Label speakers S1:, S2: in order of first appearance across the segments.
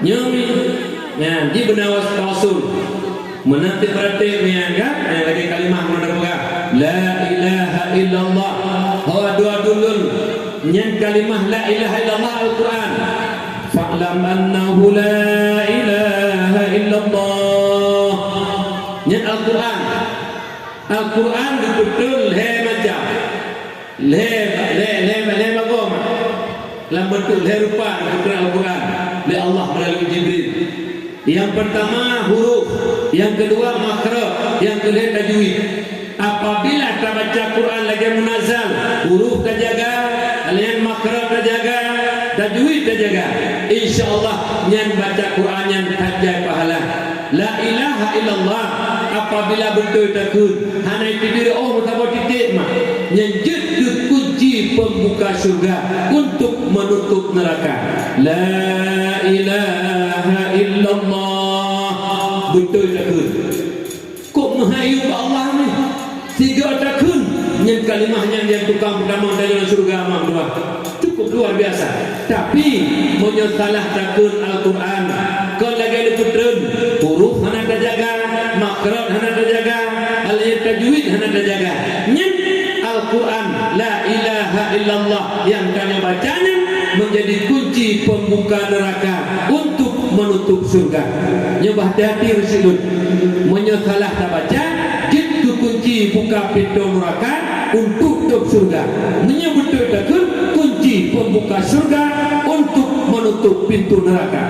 S1: Nyumi ya di benawas rasul menanti berarti kan lagi kalimah mendapat la ilaha illallah hawa dua dulun nyen kalimah la ilaha illallah Al-Quran fa'lam annahu la ilaha illallah nyen Al-Quran Al-Quran betul he macam le magoma dalam bentuk le rupa Al-Quran oleh Allah melalui Jibril. Yang pertama huruf, yang kedua makhraj, yang ketiga tajwid. Apabila kita baca Quran lagi munazal, huruf terjaga, alian makhraj terjaga, tajwid terjaga. Insyaallah nyan baca Quran yang tajai pahala. La ilaha illallah apabila betul takun hana itu diri mutabo titik mah nyan jedut kunci pembuka surga untuk menutup neraka. La ilaha illallah betul takun kok mahayu Allah ni tiga takun yang kalimahnya yang tukang pertama dalam surga amam dua cukup luar biasa. Tapi menyosalah takun Al-Quran kalau lagi ada putren huruf hana terjaga makhraj hana terjaga al-ayat tajwid hana terjaga nyen Al-Quran la ilaha illallah yang kami bacanya menjadi kunci pembuka neraka untuk menutup surga. Nyobah hati Rasulun menyosalah tak baca itu kunci buka pintu neraka untuk tutup surga. Menyebut takun kunci pembuka surga untuk menutup pintu neraka.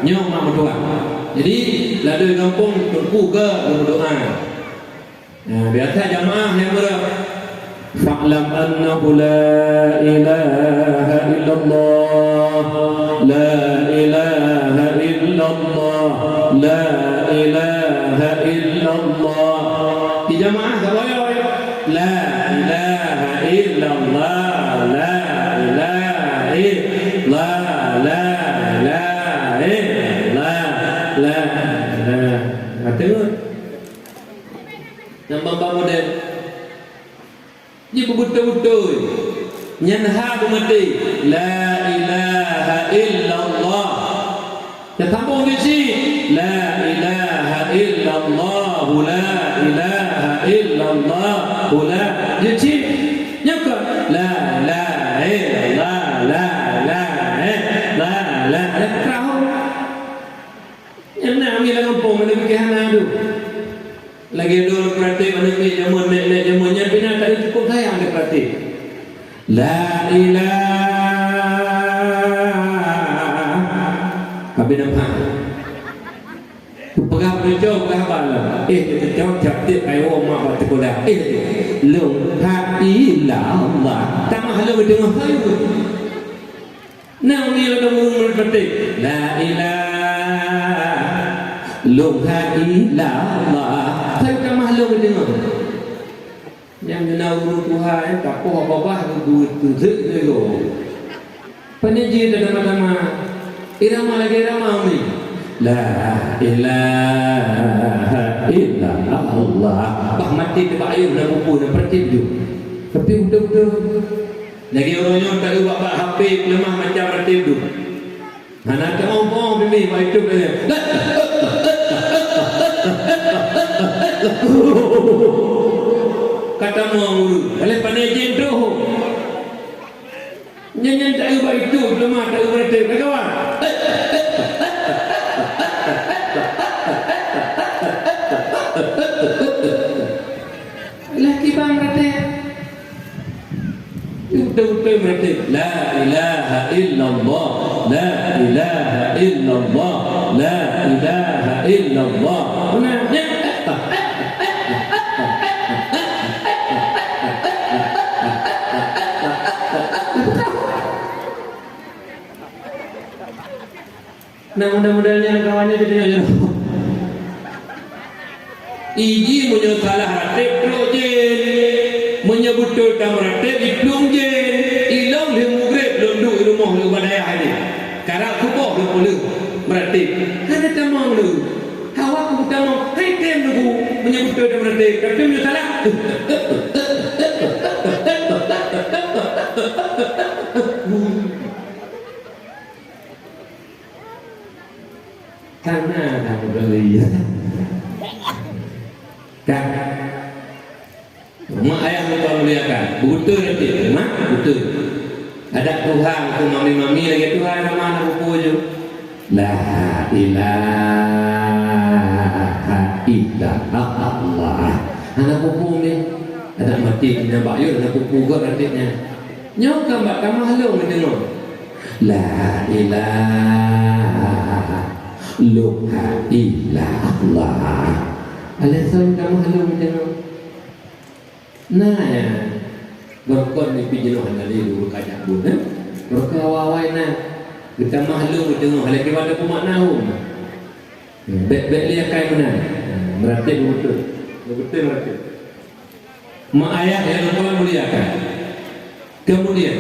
S1: Nyoma berdoa. Jadi ladai kampung berku ke berdoa. Nah, biasa jamaah yang berdoa. Fa'lam annahu la ilaha illallah la ilaha illallah la ilaha illallah. Di jamaah boleh la ilaha illallah la ilaha illallah la ilaha illallah la kata nampak model dia betul-betul nyanha bermati la ilaha illallah dan tambung di sini la ilaha illallah la ilaha illallah la di sini nyaka la ilaha illallah la ilaha la kerau yang nak ambil kampung mana fikir hana tu lagi dulu praktik mana ni jamun nek jamunnya bina tak cukup sayang dia praktik la ilaha habis nampak pegang berjauh ke abang kita jauh captik ayo mak baca kuliah lung ha ilallah tak mahal berdengar saya nah ni lagu murung praktik la ilaha lung ha ilallah saya tak mahal berdengar yang kenal guru Tuhan tak apa apa guru tu tu penyaji nama-nama irama lagi irama ni la ilaha illallah bah mati tebak ayun dan buku dan pertib tu tapi betul-betul lagi orangnya tak ada buat HP lemah macam pertib tu anak tak ngomong bimi buat itu kata mau oleh panajin tu nyanyi tak ada buat itu lemah tak ada pertib kawan laki bang berarti betul-betul berarti la ilaha illallah la ilaha illallah la ilaha illallah benarnya nah mudah-mudahan kawannya jadi aja iji menyosalah ratib projen menyebut tentang ratib iplung jen ilang le mugrib lunduk rumah le badaya hari karak kuboh le pulu ratib ada tamang lu hawa ku tamang hai tem lu menyebut tentang ratib tapi menyosalah Karena kamu beli. Kak, mak ayah muka muliakan, betul nanti, mak betul. Ada Tuhan, tu mami-mami lagi Tuhan nama anak buku je. La ilaha illallah. Anak buku ni, ada mati punya bayar, anak buku juga nantinya. Nyok gambar kamu halau mendengar. La ilaha illallah. Alasan kamu halau mendengar. Nah ya, berkon ni pijenuhan dari dulu kajak pun. Berkawawai na, kita mahluk mendengar. Halai kita ada pemaknau. Bet-bet lihat kai mana? Berarti betul, betul berarti. Mak ayah yang Allah muliakan. Kemudian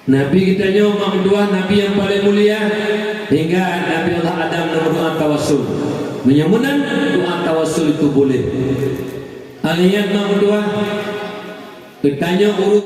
S1: Nabi kita nyoba kedua, Nabi yang paling mulia hingga Nabi Allah Adam berdoa tawassul. Menyamunan doa tawassul itu boleh. Ayat yang kedua, bertanya urut